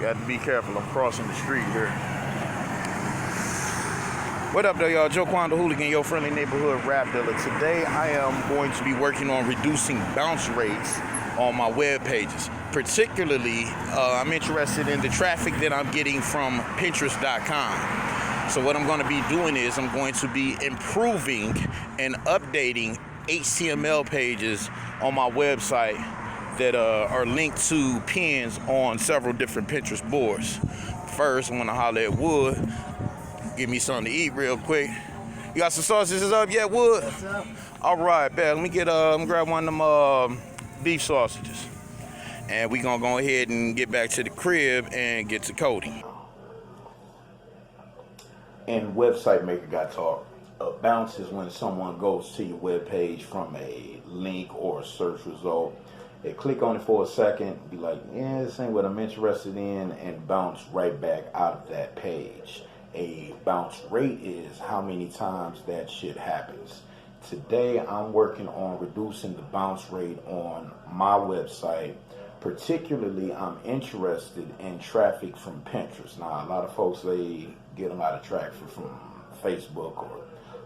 Got to be careful. I'm crossing the street here. What up, though, y'all? Joe Quan, the Hooligan, your friendly neighborhood rap dealer. Today, I am going to be working on reducing bounce rates on my web pages. Particularly, I'm interested in the traffic that I'm getting from Pinterest.com. So what I'm going to be doing is I'm going to be improving and updating HTML pages on my website that are linked to pins on several different Pinterest boards. First, I want to holler at Wood. Give me something to eat real quick. You got some sausages up yet, Wood? What's up? All right, bet. Let me grab one of them beef sausages. And we gonna go ahead and get back to the crib and get to coding. And Website Maker got taught. A bounce is when someone goes to your web page from a link or a search result. They click on it for a second, be like, yeah, this ain't what I'm interested in, and bounce right back out of that page. A bounce rate is how many times that shit happens. Today, I'm working on reducing the bounce rate on my website. Particularly, I'm interested in traffic from Pinterest. Now, a lot of folks, they get a lot of traffic from Facebook,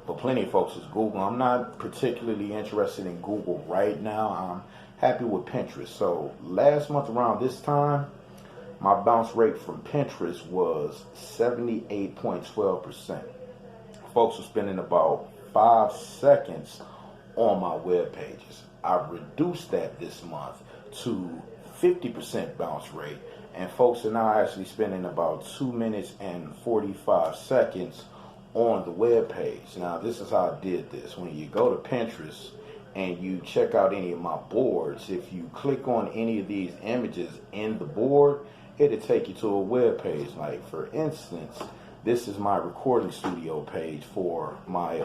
but plenty of folks is Google. I'm not particularly interested in Google right now. I'm happy with Pinterest. So last month around this time, my bounce rate from Pinterest was 78.12%. Folks were spending about 5 seconds on my web pages. I reduced that this month to 50% bounce rate, and folks are now actually spending about 2 minutes and 45 seconds on the web page. Now, this is how I did this. When you go to Pinterest and you check out any of my boards, if you click on any of these images in the board, it'll take you to a web page. Like, for instance, this is my recording studio page for my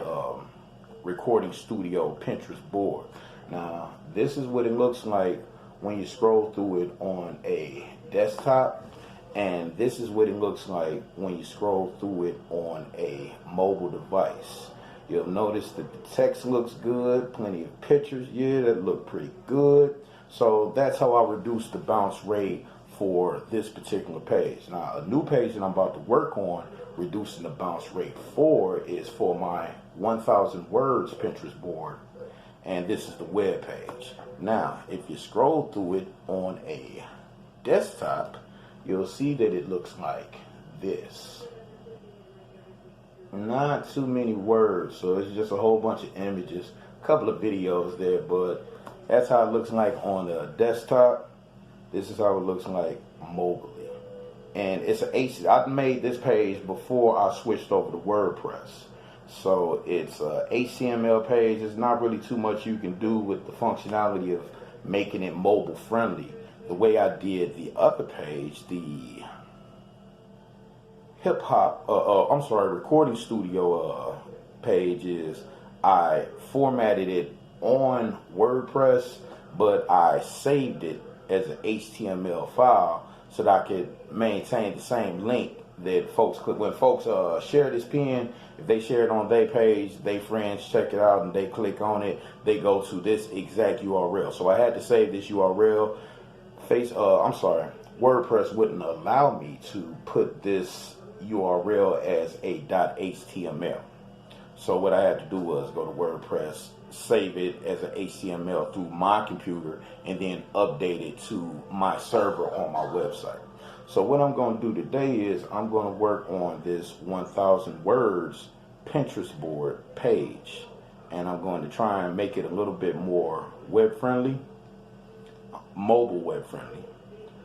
recording studio Pinterest board. Now, this is what it looks like when you scroll through it on a desktop, and this is what it looks like when you scroll through it on a mobile device. You'll notice that the text looks good, plenty of pictures, yeah, that look pretty good. So that's how I reduce the bounce rate for this particular page. Now, a new page that I'm about to work on reducing the bounce rate for is for my 1,000 words Pinterest board, and this is the web page. Now, if you scroll through it on a desktop, you'll see that it looks like this. Not too many words, so it's just a whole bunch of images, a couple of videos there, but that's how it looks like on the desktop. This is how it looks like mobilely. And it's I made this page before I switched over to WordPress. So it's a HTML page. There's not really too much you can do with the functionality of making it mobile friendly. The way I did the other page, the recording studio page, is I formatted it on WordPress, but I saved it as an HTML file so that I could maintain the same link that folks could, when folks share this pin, if they share it on their page, their friends check it out and they click on it, they go to this exact URL. So I had to save this URL. WordPress wouldn't allow me to put this URL as a .html. So what I had to do was go to WordPress, save it as an HTML through my computer, and then update it to my server on my website. So what I'm going to do today is I'm going to work on this 1,000 words Pinterest board page, and I'm going to try and make it a little bit more web friendly, mobile web friendly,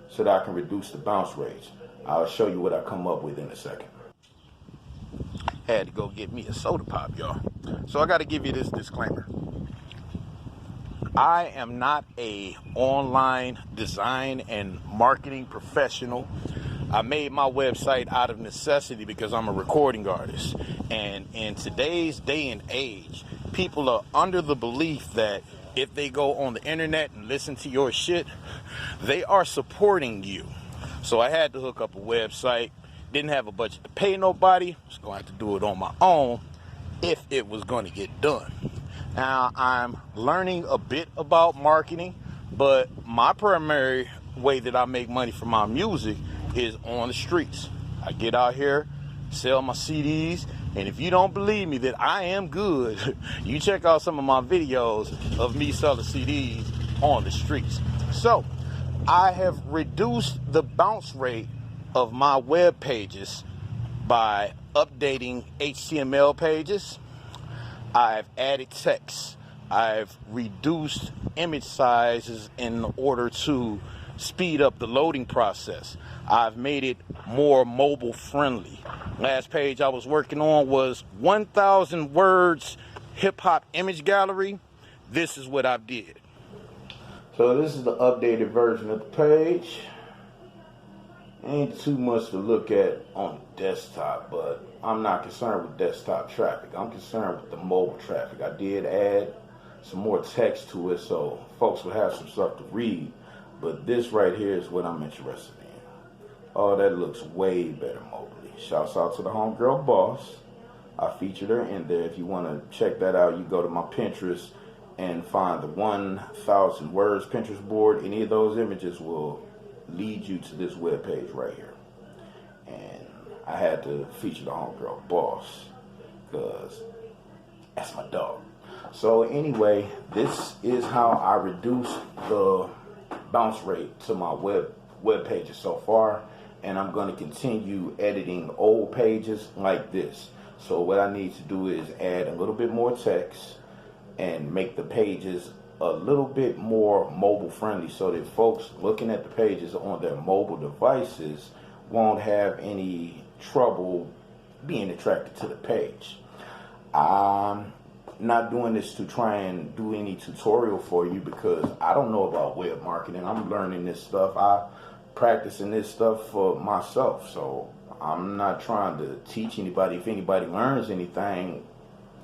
so that I can reduce the bounce rates. I'll show you what I come up with in a second. Had to go get me a soda pop, y'all. So I got to give you this disclaimer. I am not a online design and marketing professional. I made my website out of necessity because I'm a recording artist. And in today's day and age, people are under the belief that if they go on the internet and listen to your shit, they are supporting you. So I had to hook up a website. Didn't have a budget to pay nobody. Was going to have to do it on my own if it was going to get done. Now, I'm learning a bit about marketing, but my primary way that I make money from my music is on the streets. I get out here, sell my CDs, and if you don't believe me that I am good, you check out some of my videos of me selling CDs on the streets. So I have reduced the bounce rate of my web pages by updating HTML pages. I've added text. I've reduced image sizes in order to speed up the loading process. I've made it more mobile friendly. Last page I was working on was 1,000 words hip hop image gallery. This is what I did. So this is the updated version of the page. Ain't too much to look at on desktop, but I'm not concerned with desktop traffic. I'm concerned with the mobile traffic. I did add some more text to it so folks would have some stuff to read, but this right here is what I'm interested in. Oh, that looks way better mobily. Shouts out to the homegirl Boss. I featured her in there. If you want to check that out, you go to my Pinterest and find the 1,000 words Pinterest board. Any of those images will lead you to this web page right here. And I had to feature the homegirl Boss because that's my dog. So anyway, this is how I reduce the bounce rate to my web pages so far, and I'm going to continue editing old pages like this. So what I need to do is add a little bit more text and make the pages a little bit more mobile friendly so that folks looking at the pages on their mobile devices won't have any trouble being attracted to the page. I'm not doing this to try and do any tutorial for you because I don't know about web marketing. I'm learning this stuff. I'm practicing this stuff for myself, so I'm not trying to teach anybody. If anybody learns anything,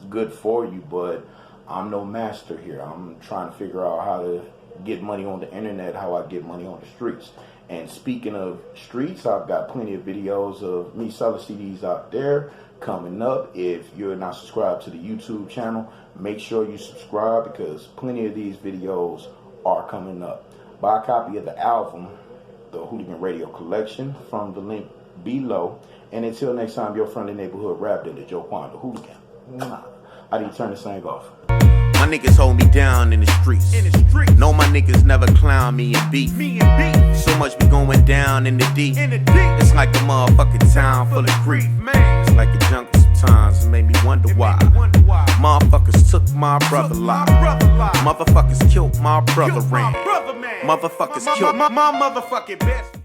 good for you, but I'm no master here. I'm trying to figure out how to get money on the internet, how I get money on the streets. And speaking of streets, I've got plenty of videos of me selling CDs out there coming up. If you're not subscribed to the YouTube channel, make sure you subscribe because plenty of these videos are coming up. Buy a copy of the album, the Hooligan Radio Collection, from the link below. And until next time, your friendly neighborhood rap dealer, Joe Quan, the Hooligan. I didn't turn this thing off. My niggas hold me down in the streets. No, my niggas never clown me and beat. So much be going down in the deep. It's like a motherfucking town full of grief. It's like a jungle sometimes, it made me wonder why. Motherfuckers took my brother life. Motherfuckers killed my brother ran. Motherfuckers killed my motherfucking best.